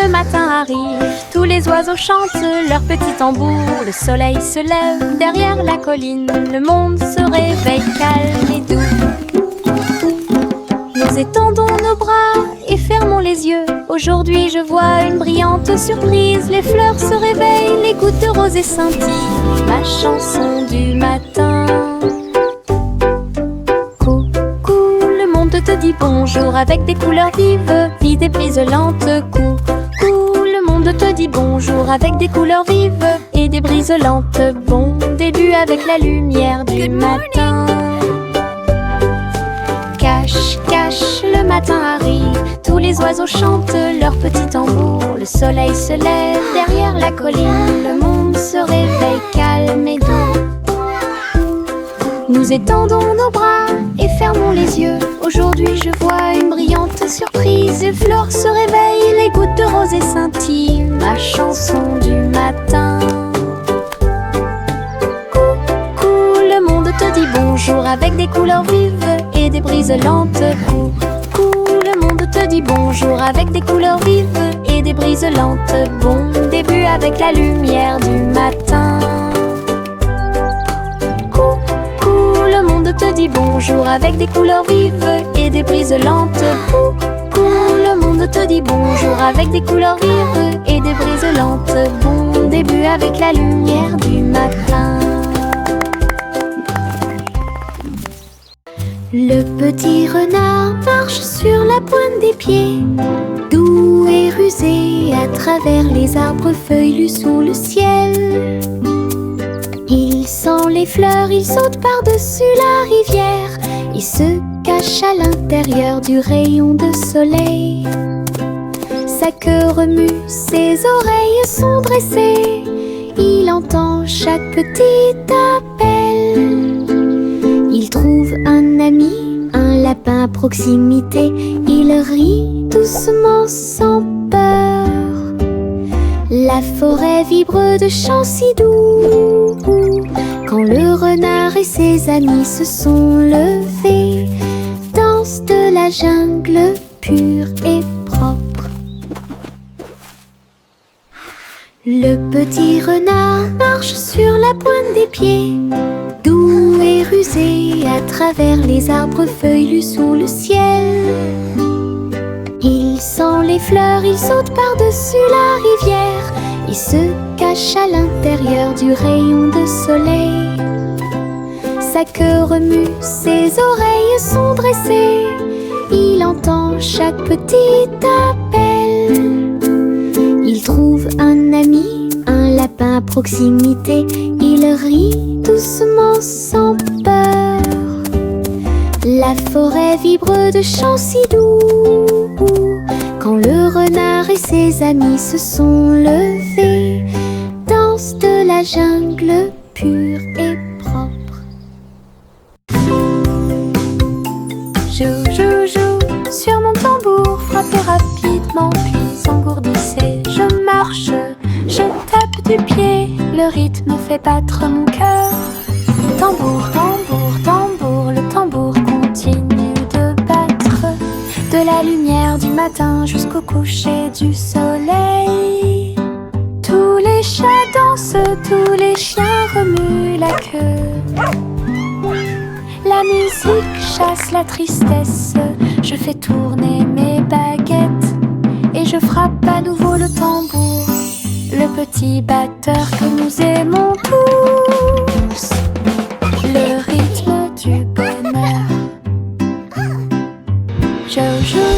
le matin arrive, tous les oiseaux chantent leur petit tambour. Le soleil se lève derrière la colline, le monde se réveille calme et doux. Nous étendons nos bras et fermons les yeux. Aujourd'hui je vois une brillante surprise. Les fleurs se réveillent, les gouttes de rosée scintillent. Ma chanson du matin. Coucou, le monde te dit bonjour avec des couleurs vives, vives et briselantes. Coucou, le monde te dit bonjour avec des couleurs vives et des briselantes. Bon début avec la lumière du matin. Cache, cache, le matin arrive, tous les oiseaux chantent leur petit tambour. Le soleil se lève derrière la colline, le monde se réveille calme et doux. Nous étendons nos bras et fermons les yeux. Aujourd'hui je vois une brillante surprise. Les fleurs se réveillent, les gouttes de rosée scintillent. Ma chanson du matin. Coucou, le monde te dit bonjour avec des couleurs vives et des briselantes. Coucou, le monde te dit bonjour avec des couleurs vives et des briselantes. Bon début avec la lumière du matin. Coucou, le monde te dit bonjour avec des couleurs vives et des briselantes. Coucou, le monde te dit bonjour avec des couleurs vives et des briselantes. Bon début avec la lumière du matin. Le petit renard marche sur la pointe des pieds, doux et rusé à travers les arbres feuillus sous le ciel. Il sent les fleurs, il saute par-dessus la rivière. Il se cache à l'intérieur du rayon de soleil. Sa queue remue, ses oreilles sont dressées. Il entend chaque petit appel. Il trouve un ami, un lapin à proximité. Il rit doucement sans peur. La forêt vibre de chants si doux. Quand le renard et ses amis se sont levés, danse de la jungle pure et propre. Le petit renard marche sur la pointe des pieds, doux et rusé à travers les arbres feuillus sous le ciel. Il sent les fleurs, il saute par-dessus la rivière. Il se cache à l'intérieur du rayon de soleil. Sa queue remue, ses oreilles sont dressées. Il entend chaque petit appel. Il trouve un ami, un lapin à proximité. Il rit doucement sans peur. La forêt vibre de chants si doux. Quand le renard et ses amis se sont levés, danse de la jungle pure et propre. Joue, joue, joue sur mon tambour, frappez rapidement puis engourdissez. Je marche, je tape du pied, le rythme fait battre mon cœur. Tambour, tambour, tambour, le tambour continue de battre. De la lumière du matin jusqu'au coucher du soleil. Tous les chats dansent, tous les chiens remuent la queue. La musique chasse la tristesse. Je fais tourner mes baguettes et je frappe à nouveau le tambour, le petit batteur que nous aimons tous. Le rythme du bonheur.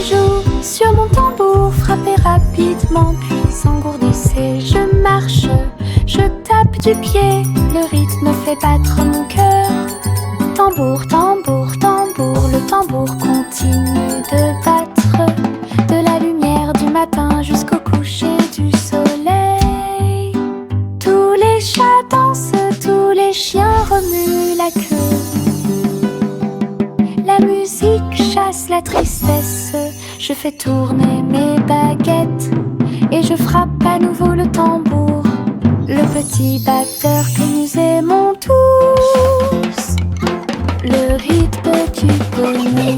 Joue sur mon tambour, frappez rapidement puis engourdissez. Je marche, je tape du pied, le rythme fait battre mon cœur. Tambour, tambour, tambour, le tambour continue de battre. De la lumière du matin jusqu'au coucher du soleil. Tous les chats dansent, tous les chiens remuent la queue. La musique chasse la tristesse. Je fais tourner mes baguettes et je frappe à nouveau le tambour, le petit batteur que nous aimons tous. Le rythme du bonheur.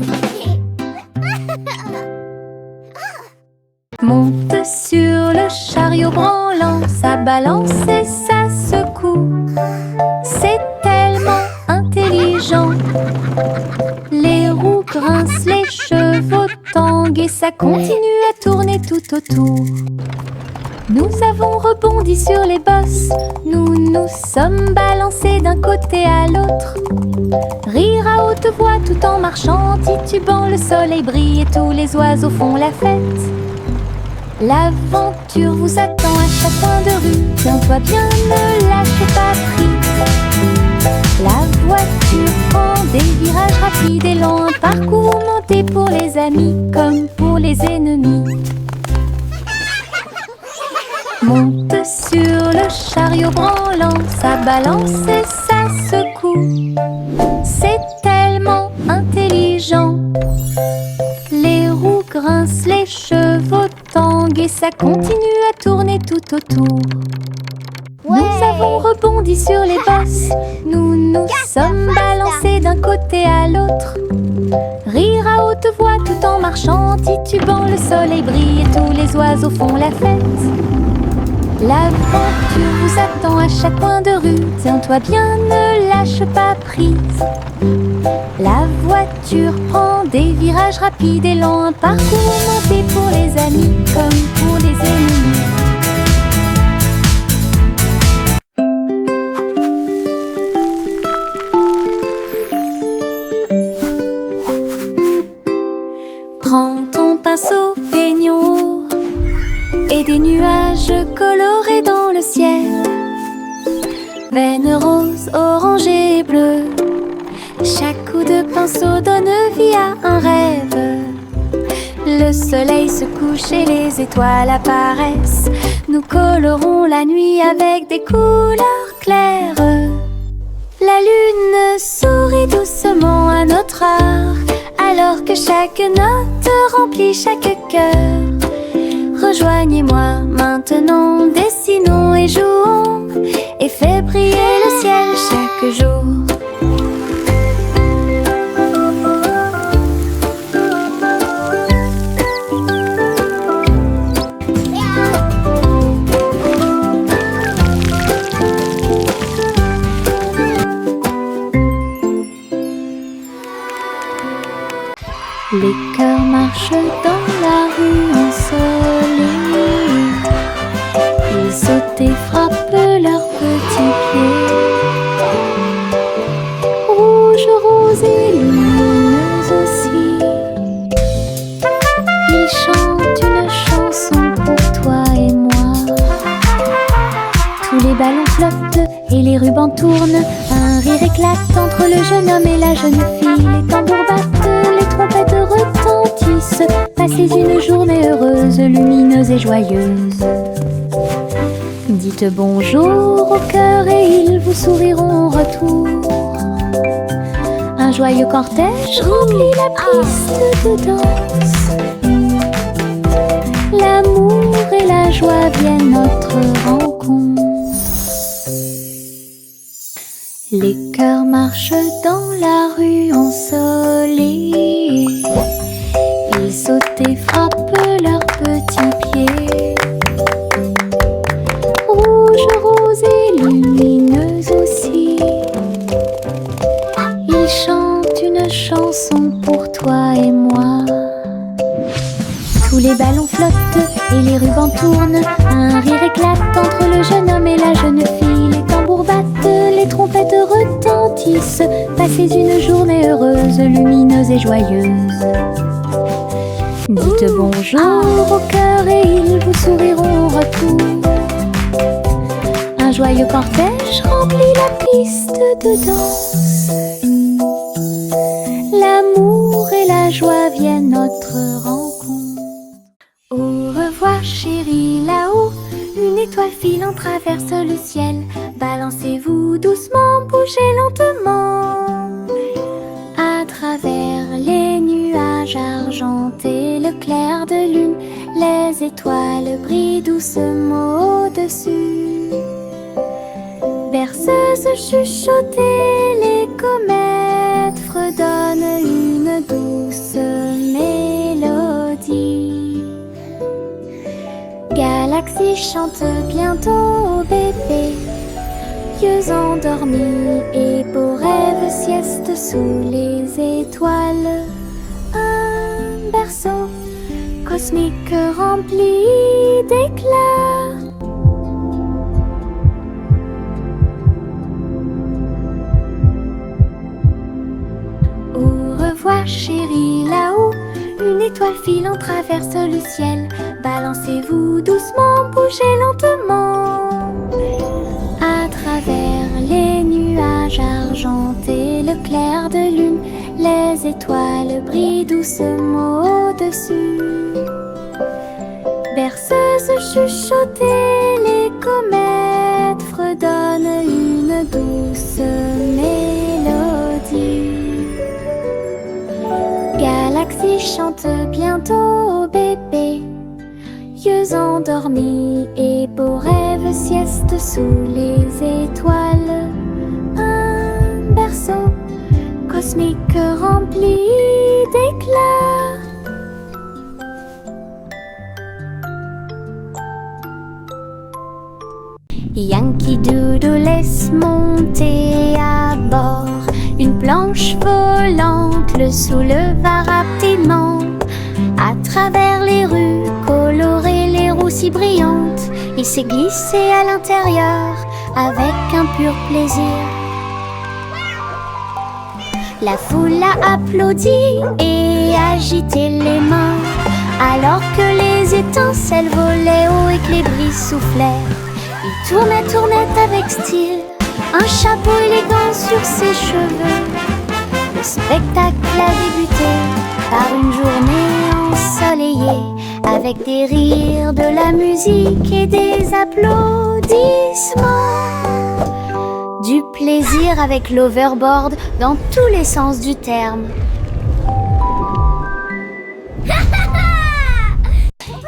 Monte sur le chariot branlant, ça balance et ça secoue. C'est tellement intelligent. Les roues grincent, les chevaux tanguent et ça continue à tourner tout autour. Nous avons rebondi sur les bosses, nous nous sommes balancés d'un côté à l'autre. Rire à haute voix tout en marchant, titubant, le soleil brille et tous les oiseaux font la fête. L'aventure vous attend à chaque coin de rue, tiens-toi bien, ne lâche pas prise. La voiture prend des virages rapides et lents, un parcours monté pour les amis comme pour les ennemis. Monte sur le chariot branlant, ça balance et ça secoue. C'est tellement intelligent. Les roues grincent, les chevaux tanguent et ça continue à tourner tout autour. Nous avons rebondi sur les bosses, nous nous sommes balancés d'un côté à l'autre. Rire à haute voix tout en marchant, titubant, le soleil brille et tous les oiseaux font la fête. L'aventure vous attend à chaque coin de rue, tiens-toi bien, ne lâche pas prise. La voiture prend des virages rapides et lents, un parcours monté pour les amis comme pour les ennemis. Prends ton pinceau, peignon et des nuages colorés dans le ciel. Veines roses, orangées et bleues, chaque coup de pinceau donne vie à un rêve. Le soleil se couche et les étoiles apparaissent. Nous colorons la nuit avec des couleurs claires. La lune sourit doucement à notre art, alors que chaque note remplit chaque cœur. Rejoignez-moi maintenant, dessinons et jouons, et fais briller le ciel chaque jour. Les cœurs marchent dans la rue ensoleillée. Ils sautent et frappent leurs petits pieds. Rouge, rose et lumineuse aussi. Ils chantent une chanson pour toi et moi. Tous les ballons flottent et les rubans tournent. Un rire éclate entre le jeune homme et la jeune fille. Les tambours battent, les trompettes retentissent. Passez une journée heureuse, lumineuse et joyeuse. Dites bonjour au cœur et ils vous souriront en retour. Un joyeux cortège remplit la piste de danse. L'amour et la joie viennent notre rencontre. Les cœurs marchent dans la rue ensoleillée. Ils sautent et frappent leurs petits pieds. Rouge, rose et lumineuse aussi. Ils chantent une chanson pour toi et moi. Tous les ballons flottent et les rubans tournent. Un rire éclate entre le jeune homme et la jeune fille. Les tambours battent, les trompettes retentissent. Passez une journée heureuse, lumineuse et joyeuse. Dites bonjour au cœur et ils vous souriront en retour. Un joyeux cortège remplit la piste de danse. L'amour et la joie viennent notre rencontre. Au revoir chérie, là-haut, une étoile filant traverse le ciel. Balancez-vous doucement, bougez lentement. À travers les nuages argentés, le clair de lune, les étoiles brillent doucement au-dessus. Berceuse chuchotée, les comètes fredonnent une douce mélodie. Galaxie chante bientôt au bébé. Yeux endormis et beaux rêves, sieste sous les étoiles. Un berceau cosmique rempli d'éclats. Au revoir chérie, là-haut, une étoile filant traverse le ciel. Balancez-vous doucement, bougez lentement. À travers les nuages argentés, le clair de lune, les étoiles brillent doucement au-dessus. Berceuse chuchotée, les comètes fredonnent une douce mélodie. Galaxie chante bientôt au bébé. Yeux endormis et beaux rêves, sieste sous les étoiles. Un berceau cosmique rempli d'éclats. Yankee Doodle laisse monter à bord une planche volante, le souleva rapidement. À travers les rues colorées, les roues si brillantes, il s'est glissé à l'intérieur avec un pur plaisir. La foule a applaudi et agité les mains, alors que les étincelles volaient haut et que les brises soufflaient. Il tournait avec style, un chapeau élégant sur ses cheveux. Le spectacle a débuté par une journée ensoleillée, avec des rires, de la musique et des applaudissements. Du plaisir avec l'overboard dans tous les sens du terme.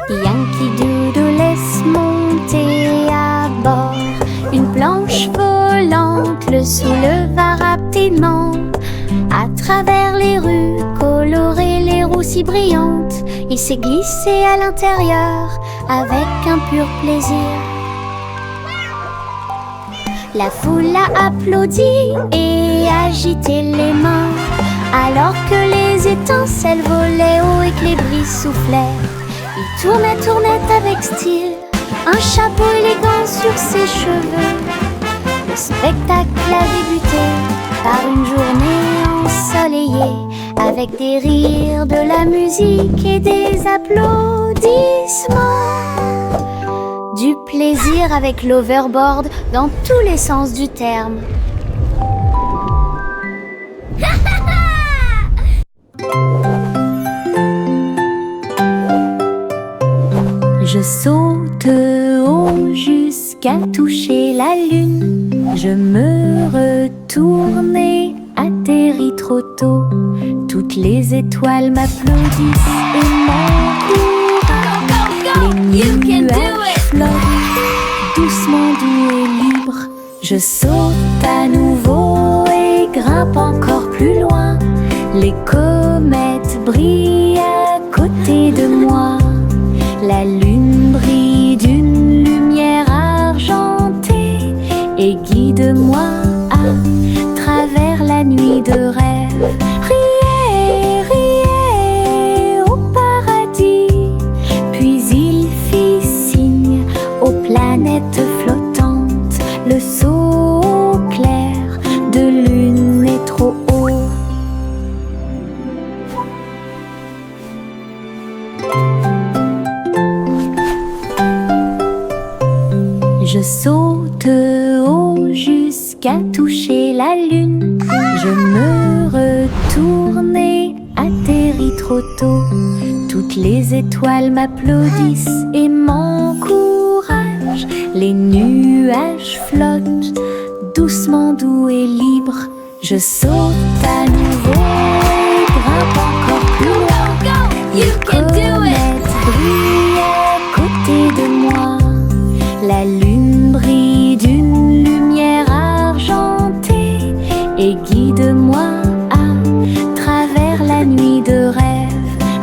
Yankee Doodle laisse monter à bord une planche volante, le souleva rapidement. À travers les rues colorées, les roues si brillantes, il s'est glissé à l'intérieur avec un pur plaisir. La foule a applaudi et agité les mains, alors que les étincelles volaient haut et que les brises soufflaient. Il tournait avec style, un chapeau élégant sur ses cheveux. Le spectacle a débuté par une journée ensoleillée, avec des rires, de la musique et des applaudissements. Du plaisir avec l'overboard dans tous les sens du terme. Je saute haut jusqu'à toucher la lune. Je me retourne et atterris trop tôt. Toutes les étoiles m'applaudissent et m'encouragent. Les nuages flottent doucement, doux et libres. Je saute à nouveau et grimpe encore plus loin. Les comètes brillent à côté de moi. La lune brille d'une lumière argentée et guide-moi à travers la nuit de rêve. Riez, riez au paradis. Puis il fit signe aux planètes flottantes. Le saut clair de lune est trop haut. Je saute haut jusqu'à toucher la lune. Je me retourne et atterris trop tôt. Toutes les étoiles m'applaudissent et m'encouragent. Les nuages flottent doucement, doux et libres. Je saute à nouveau et grimpe encore plus loin. Les comètes brillent à côté de moi. La lune brille d'une lumière argentée et guide-moi à travers la nuit de rêve.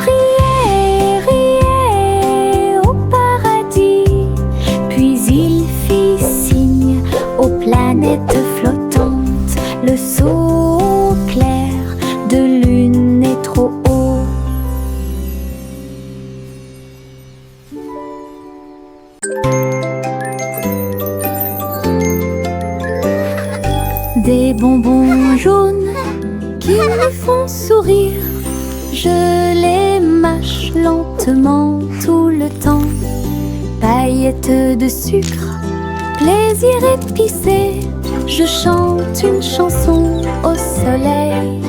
Riez, riez au paradis. Des bonbons jaunes qui me font sourire, je les mâche lentement tout le temps. Paillettes de sucre, plaisir épicé, je chante une chanson au soleil.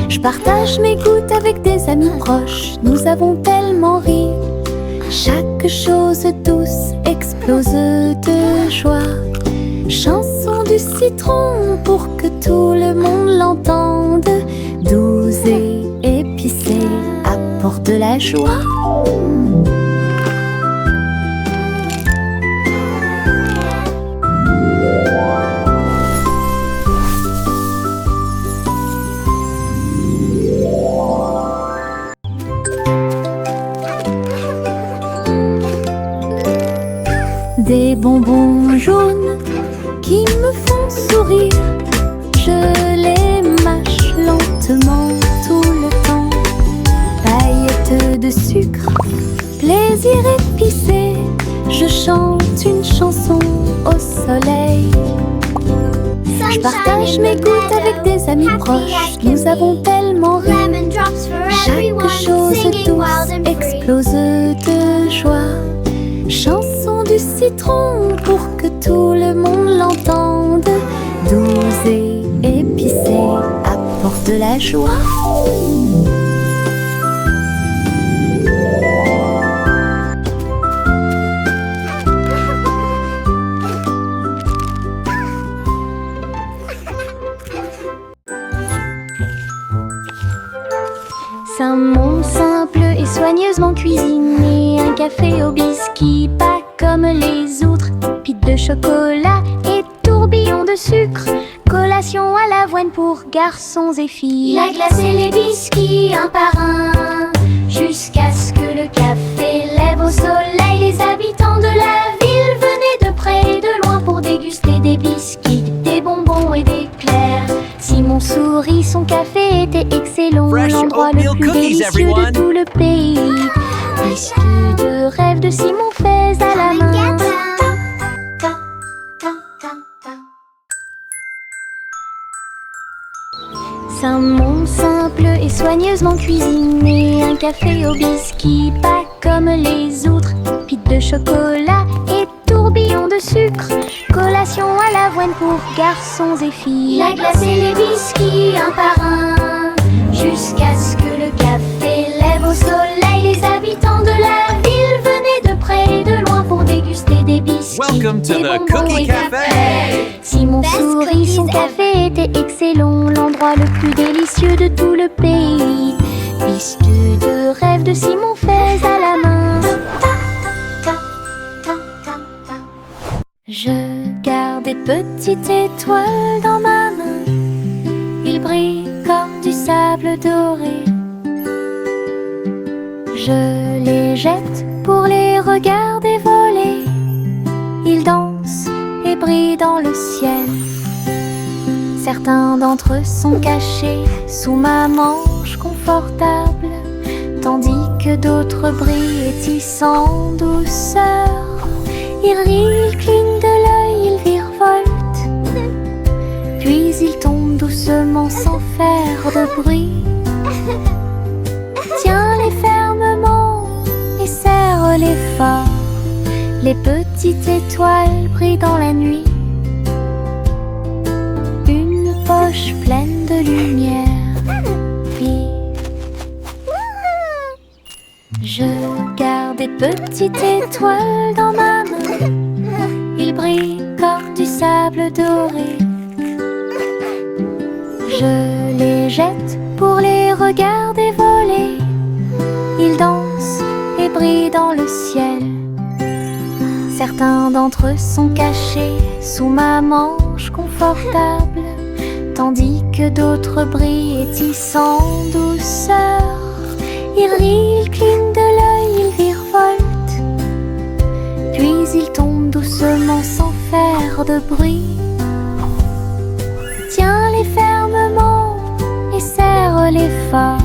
Je partage mes gouttes avec des amis proches, nous avons tellement ri. Chaque chose douce explose de joie. Chanson du citron pour que tout le monde l'entende. Douce et épicée, apporte de la joie. Des bonbons jaunes qui me font sourire, je les mâche lentement tout le temps. Paillettes de sucre, plaisir épicé, je chante une chanson au soleil. Je partage mes gouttes avec des amis proches, nous avons tellement ri. Chaque chose douce explose de joie. Chanson du citron pour que tout le monde l'entende. Douce et épicée, apporte de la joie. C'est un monde simple et soigneusement cuisiné. Un café au biscuit, pas comme les autres. Pite de chocolat et tourbillon de sucre. Collation à l'avoine pour garçons et filles. La glace et les biscuits un par un, jusqu'à ce que le café lève au soleil. Les habitants de la ville venaient de près et de loin pour déguster des biscuits, des bonbons et des éclairs. Simon sourit, son café était excellent. L'endroit le plus délicieux de tout le pays. Biscuits de rêve de Simon faits à la main. C'est un monde simple et soigneusement cuisiné. Un café au biscuit, pas comme les autres. Pite de chocolat et tourbillon de sucre. Collation à l'avoine pour garçons et filles. La glace et les biscuits un par un, jusqu'à ce que le café lève au soleil. Les habitants de la ville venaient de près et de loin pour déguster des biscuits. Welcome to the Cookie Cafe. Simon sourit, son café était excellent. L'endroit le plus délicieux de tout le pays. Biscuits de rêve de Simon faits à la main. Je garde des petites étoiles dans ma main. Ils brillent comme du sable doré. Je les jette pour les regarder voler. Ils dansent et brillent dans le ciel. Certains d'entre eux sont cachés sous ma manche confortable, tandis que d'autres brillent et tissent en douceur. Ils rient, ils clignent de l'œil, ils virevoltent, puis ils tombent doucement sans faire de bruit. Tiens-les fermement et serre-les fort. Les petites étoiles brillent dans la nuit. Une poche pleine de lumière. Puis je garde des petites étoiles dans ma main. Ils brillent comme du sable doré. Je les jette pour les regarder voler. Ils dansent et brillent dans le ciel. Certains d'entre eux sont cachés sous ma manche confortable, tandis que d'autres brillent et tissent en douceur. Ils rient, ils clignent de l'œil, ils virevoltent, puis ils tombent doucement sans faire de bruit. Tiens-les fermement et serre-les fort.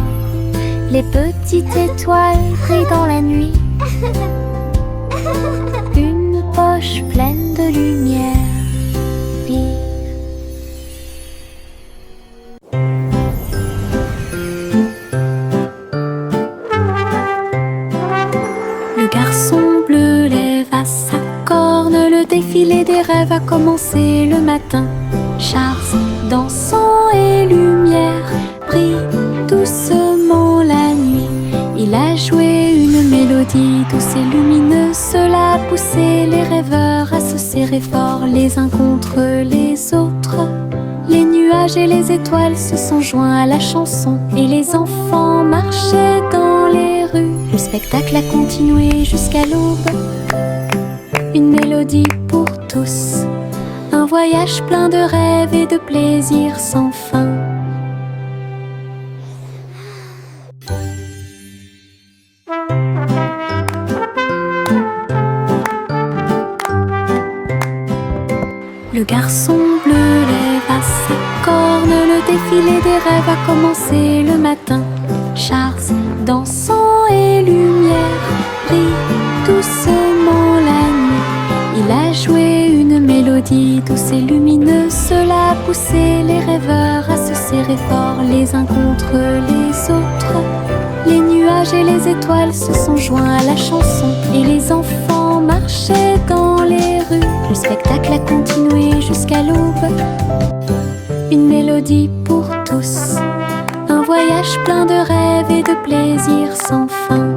Les petites étoiles brillent dans la nuit. Le garçon bleu lève à sa corne, le défilé des rêves a commencé le matin. Charles, dansant et lumière, brille doucement la nuit. Il a joué une mélodie douce et lumineuse, cela a poussé les rêveurs à se serrer fort les uns contre les autres. Les nuages et les étoiles se sont joints à la chanson et les enfants marchaient dans les rues. Le spectacle a continué jusqu'à l'aube. Une mélodie pour tous, un voyage plein de rêves et de plaisirs sans fin. Le garçon bleu lève à sa corne, le défilé des rêves a commencé le matin. Charles, dansant et lumière, brille doucement la nuit. Il a joué une mélodie douce et lumineuse, cela a poussé les rêveurs à se serrer fort les uns contre les autres. Les nuages et les étoiles se sont joints à la chanson et les enfants marchaient dans les rues. Le spectacle a continué jusqu'à l'aube. Une mélodie pour tous, un voyage plein de rêves et de plaisirs sans fin.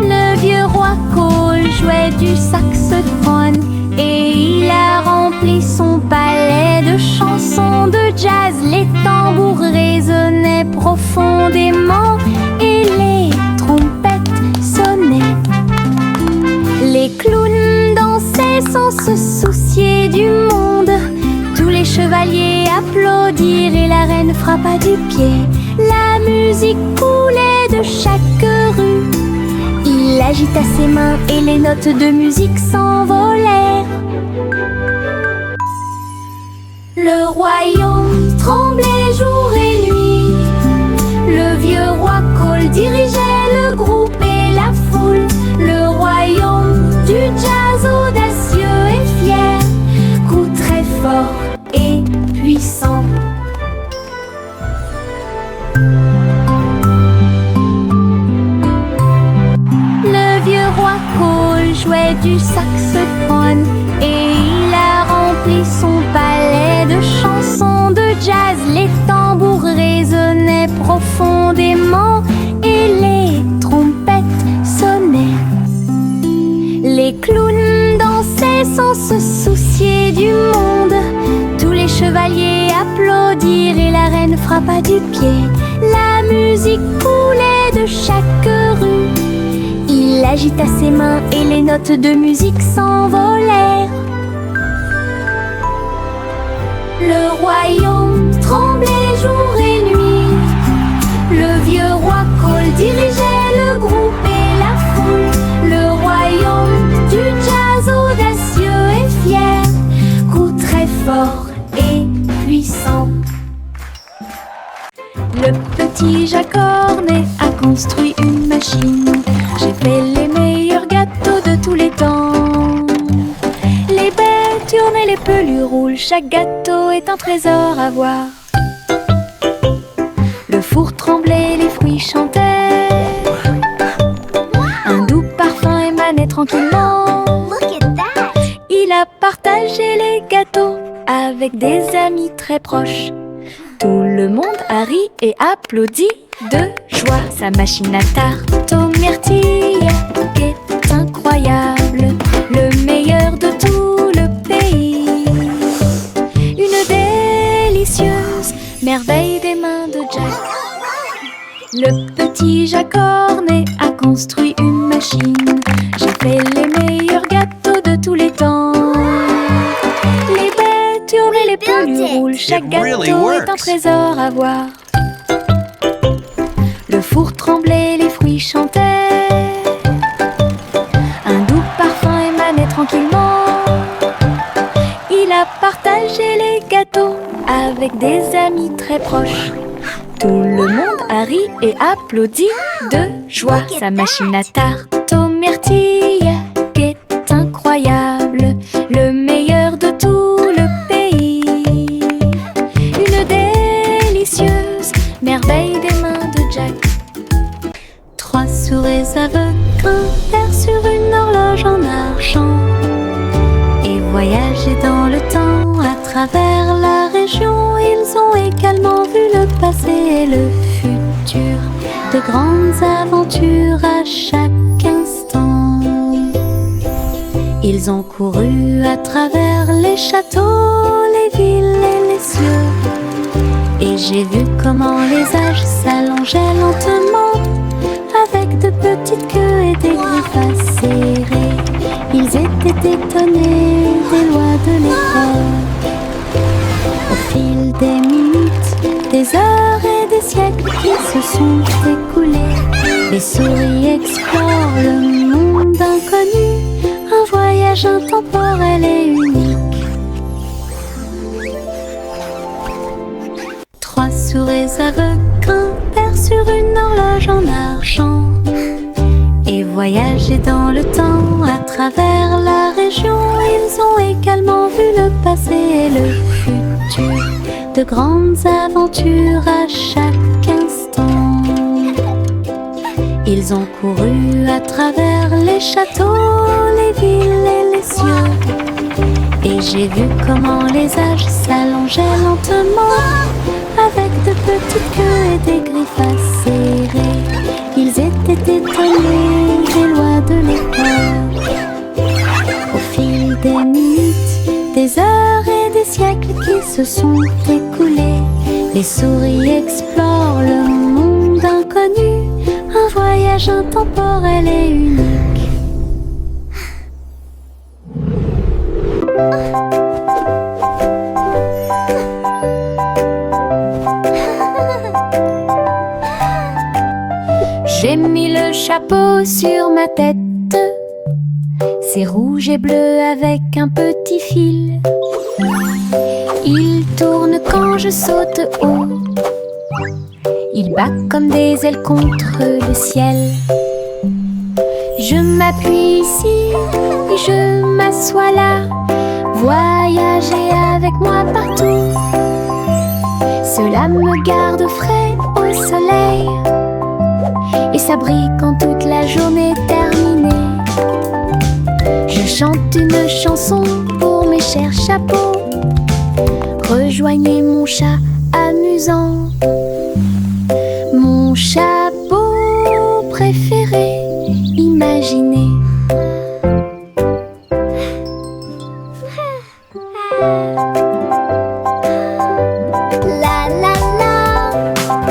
Le vieux roi Cole jouait du saxophone et il a rempli son palais de chansons de jazz. Les tambours résonnaient profondément et les trompettes sonnaient. Les clowns dansaient sans se soucier du monde. Tous les chevaliers applaudirent et la reine frappa du pied. La musique coulait de chaque rue. Il agita ses mains et les notes de musique s'envolèrent. Le royaume tremblait jour et nuit. Le vieux roi Cole dirigeait le groupe et la foule. Le royaume du jazz audacieux et fier, coup très fort et puissant. Le vieux roi Cole jouait du saxophone et il a rempli son palais de chansons de jazz. Les tambours résonnaient profondément et les trompettes sonnaient. Les clowns dansaient sans se soucier du monde. Tous les chevaliers applaudirent et la reine frappa du pied. La musique coulait de chaque rue. Il agita ses mains et les notes de musique s'envolèrent. Le royaume tremblait jour et nuit. Le vieux roi Cole dirigeait le groupe et la foule. Le royaume du jazz audacieux et fier, coup très fort et puissant. Le petit Jacques Cornet a construit une machine. J'ai fait les meilleurs gâteaux de tous les temps. Les baies tournent et les pelures roulent. Chaque gâteau est un trésor à voir. Le four tremblait, les fruits chantaient. Un doux parfum émanait tranquillement. Il a partagé les gâteaux avec des amis très proches. Tout le monde a ri et applaudi de joie. Sa machine à tarte aux myrtilles est incroyable, le meilleur de tout le pays. Une délicieuse merveille des mains de Jack. Le petit Jacques Cornet a construit une machine. J'ai fait les meilleurs gâteaux de tous les temps. Les baies tournent et les pelures roulent. Chaque gâteau est un trésor à voir. Le four tremblait, les fruits chantaient. Un doux parfum émanait tranquillement. Il a partagé les gâteaux avec des amis très proches. Tout le monde a ri et applaudi de joie. Sa machine à tarte aux myrtilles est incroyable, le meilleur de tout le pays. et le futur, de grandes aventures à chaque instant. Ils ont couru à travers les châteaux, les villes et les cieux, et j'ai vu comment les âges s'allongeaient lentement, avec de petites queues et des griffes acérées. Ils étaient étonnés des lois de l'école. Au fil des minutes, des heures et des siècles qui se sont écoulés, les souris explorent le monde inconnu, un voyage intemporel et unique. 3 souris aveugles grimpèrent sur une horloge en argent et voyageaient dans le temps à travers la région. Ils ont également vu le passé et le futur, de grandes aventures à chaque instant. Ils ont couru à travers les châteaux, les villes et les cieux, et j'ai vu comment les âges s'allongeaient lentement, avec de petites queues et des griffes acérées. Ils étaient étonnés des lois de l'école. Au fil des minutes, des heures et des siècles qui se sont écoulés, les souris explorent le monde inconnu, un voyage intemporel et unique. J'ai mis le chapeau sur ma tête, c'est rouge et bleu avec un petit fil. Il tourne quand je saute haut, il bat comme des ailes contre le ciel. Je m'appuie ici et je m'assois là, voyager avec moi partout. Cela me garde frais au soleil et ça brille quand toute la journée est terminée. Je chante une chanson pour mes chers chapeaux. Rejoignez mon chat amusant, mon chapeau préféré, imaginez. La la la,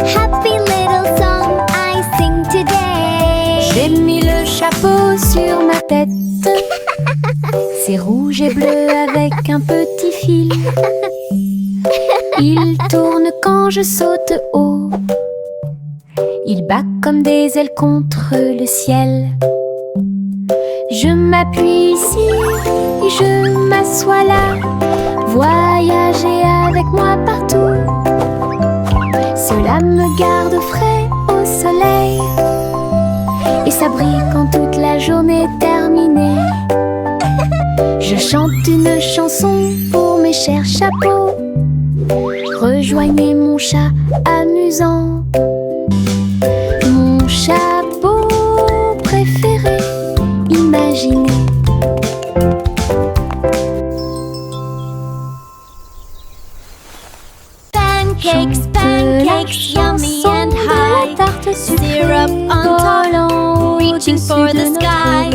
happy little song I sing today. J'ai mis le chapeau sur ma tête, c'est rouge et bleu avec un petit fil. Il tourne quand je saute haut, il bat comme des ailes contre le ciel. Je m'appuie ici et je m'assois là, voyager avec moi partout. Cela me garde frais au soleil et ça brille quand toute la journée est terminée. Je chante une chanson pour mes chers chapeaux. Rejoignez mon chat amusant, mon chapeau préféré, imaginez. Pancakes, pancakes, yummy and high. Syrup on top, reaching for the sky.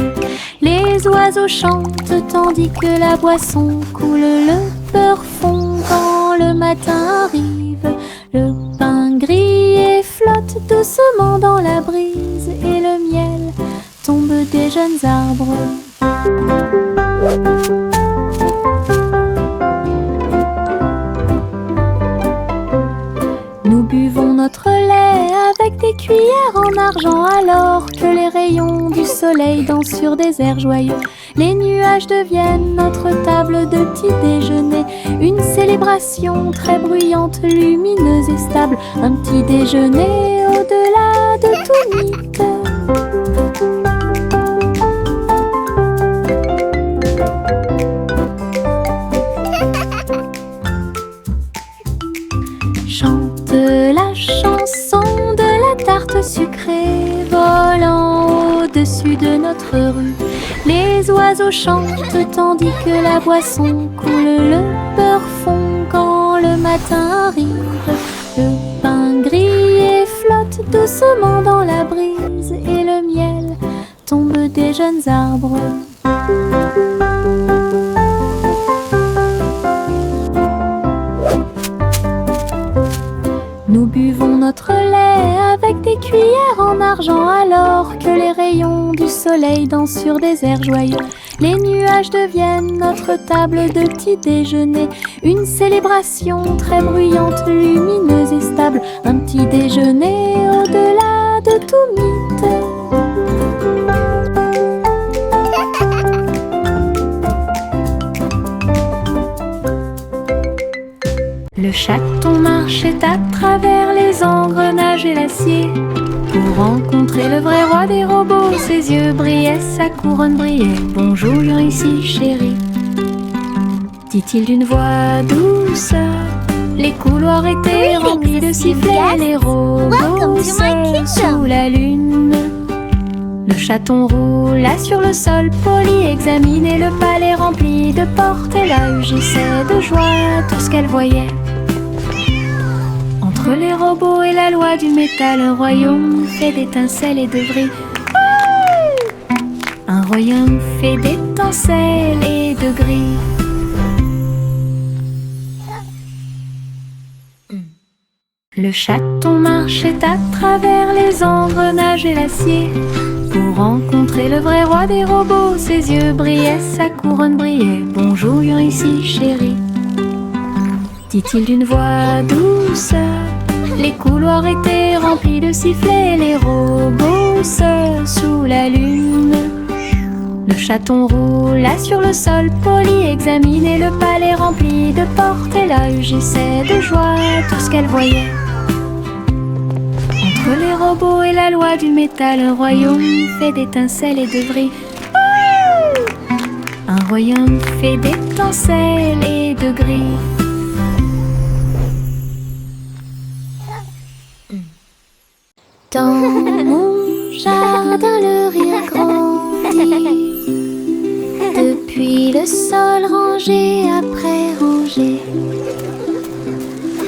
Les oiseaux chantent tandis que la boisson coule, le beurre fond quand le matin arrive. Le pain grillé flotte doucement dans la brise et le miel tombe des jeunes arbres. Nous buvons notre lait avec des cuillères en argent, alors que les rayons du soleil dansent sur des airs joyeux. Les nuages deviennent notre table de petit déjeuner, une célébration très bruyante, lumineuse et stable, un petit déjeuner au-delà de tout mythe. Chante la chanson de la tarte sucrée volant au-dessus de notre rue. Les oiseaux chantent tandis que la boisson coule, le beurre fond quand le matin arrive. Le pain grillé doucement dans la brise et le miel tombe des jeunes arbres. Nous buvons notre lait avec des cuillères en argent alors que les rayons du soleil dansent sur des airs joyeux. Les nuages deviennent notre table de petit déjeuner, une célébration très bruyante, lumineuse et stable, un petit déjeuner au-delà de tout mythe. Le chaton marchait à travers les engrenages et l'acier pour rencontrer le vrai roi des robots. Ses yeux brillaient, sa couronne brillait. « Bonjour, viens ici, chérie », dit-il d'une voix douce. Les couloirs étaient remplis de sifflets, les robots seuls sous la lune. Le chaton roula sur le sol poli, examinait le palais rempli de portes. Elle agissait de joie tout ce qu'elle voyait. Entre les robots et la loi du métal, un royaume fait d'étincelles et de bris. Un royaume fait d'étincelles et de gris. Le chaton marchait à travers les engrenages et l'acier pour rencontrer le vrai roi des robots. Ses yeux brillaient, sa couronne brillait. « Bonjour, viens ici, chérie », dit-il d'une voix douce. Les couloirs étaient remplis de sifflets, les robots seuls sous la lune. Le chaton roula sur le sol poli, examinait le palais rempli de portes. Elle agissait de joie tout ce qu'elle voyait. Entre les robots et la loi du métal, un royaume fait d'étincelles et de bris. Un royaume fait d'étincelles et de gris. Dans mon jardin, le rire grandit. Depuis le sol rangé après rangé,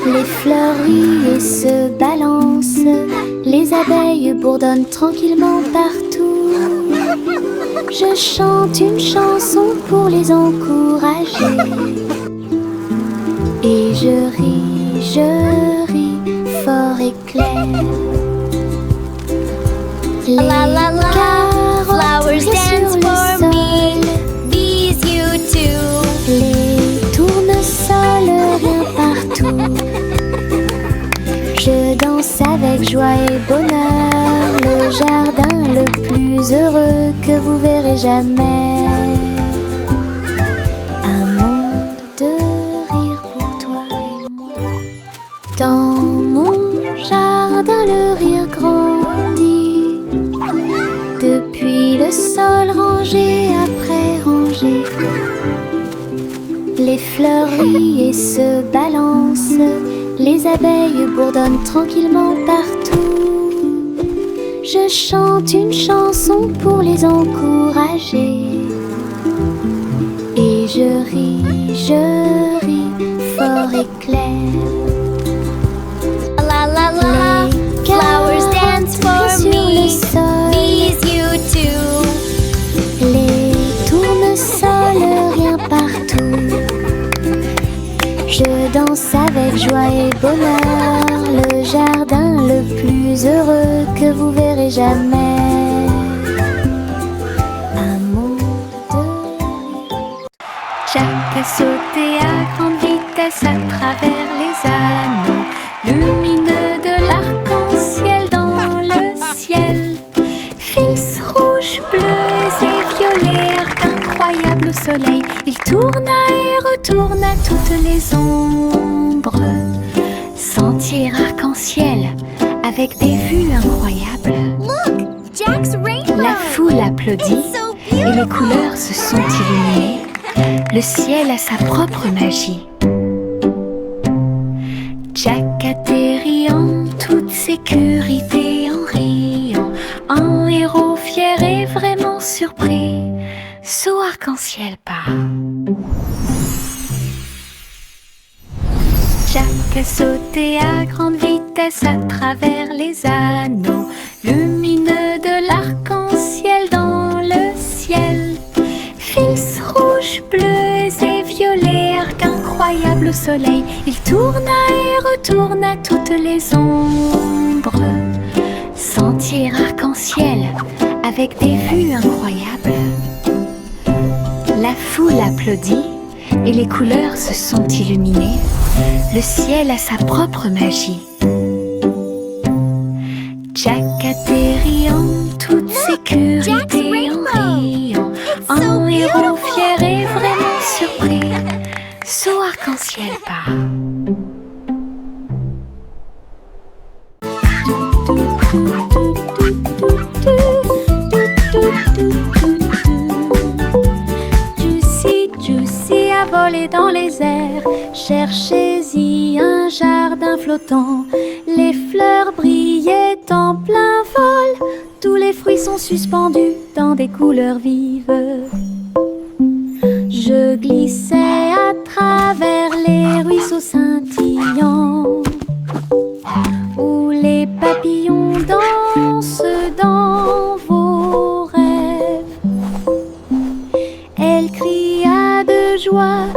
les fleurs rient et se balancent. Les abeilles bourdonnent tranquillement partout. Je chante une chanson pour les encourager. Et je ris fort et clair. Les La la la, flowers dance for me, bees you too. Les tournesols rien partout. Je danse avec joie et bonheur, le jardin le plus heureux que vous verrez jamais. Un monde de rire pour toi et moi. Dans mon jardin, le rire grandit. Depuis le sol rangé après rangé, les fleurs rient et se balancent. Les abeilles bourdonnent tranquillement partout. Je chante une chanson pour les encourager. Et je ris fort et clair. La la la, flowers dance for me, bees you too. Les tournesols rien partout. Je danse avec joie et bonheur, le jardin le plus heureux que vous verrez jamais. Un monde de rire. Jack a sauté à grande vitesse à travers les anneaux lumineux de l'arc-en-ciel dans le ciel. Fils rouges, bleus et violets, arc incroyable au soleil. Il tourna et retourna toutes les ombres. Sentier arc-en-ciel avec des vues incroyables. Look, Jack's rainbow. La foule applaudit It's so et les beautiful. couleurs se sont illuminées. Le ciel a sa propre magie. Jack atterrit en toute sécurité en riant, un héros fier et vraiment surpris, sous arc-en-ciel part. Jack a sauté à grande vitesse vitesse à travers les anneaux lumineux de l'arc-en-ciel dans le ciel. Fils rouges, bleus et violets, arc incroyable au soleil. Il tourna et retourna toutes les ombres. Sentier arc-en-ciel avec des vues incroyables. La foule applaudit et les couleurs se sont illuminées. Le ciel a sa propre magie. Jack atterrit en toute sécurité en riant. En héros fier et vraiment surpris, saut arc-en-ciel part. Juicy a volé dans les airs. Cherchez-y un jardin flottant. Les fleurs brillaient en plein vol. Tous les fruits sont suspendus dans des couleurs vives. Je glissais à travers les ruisseaux scintillants, où les papillons dansent dans vos rêves. Elle cria de joie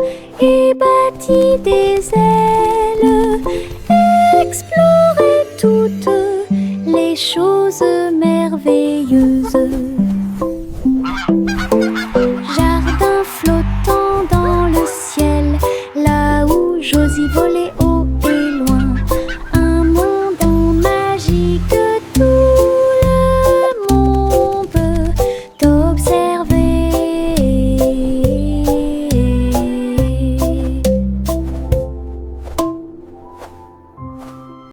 et battit des ailes.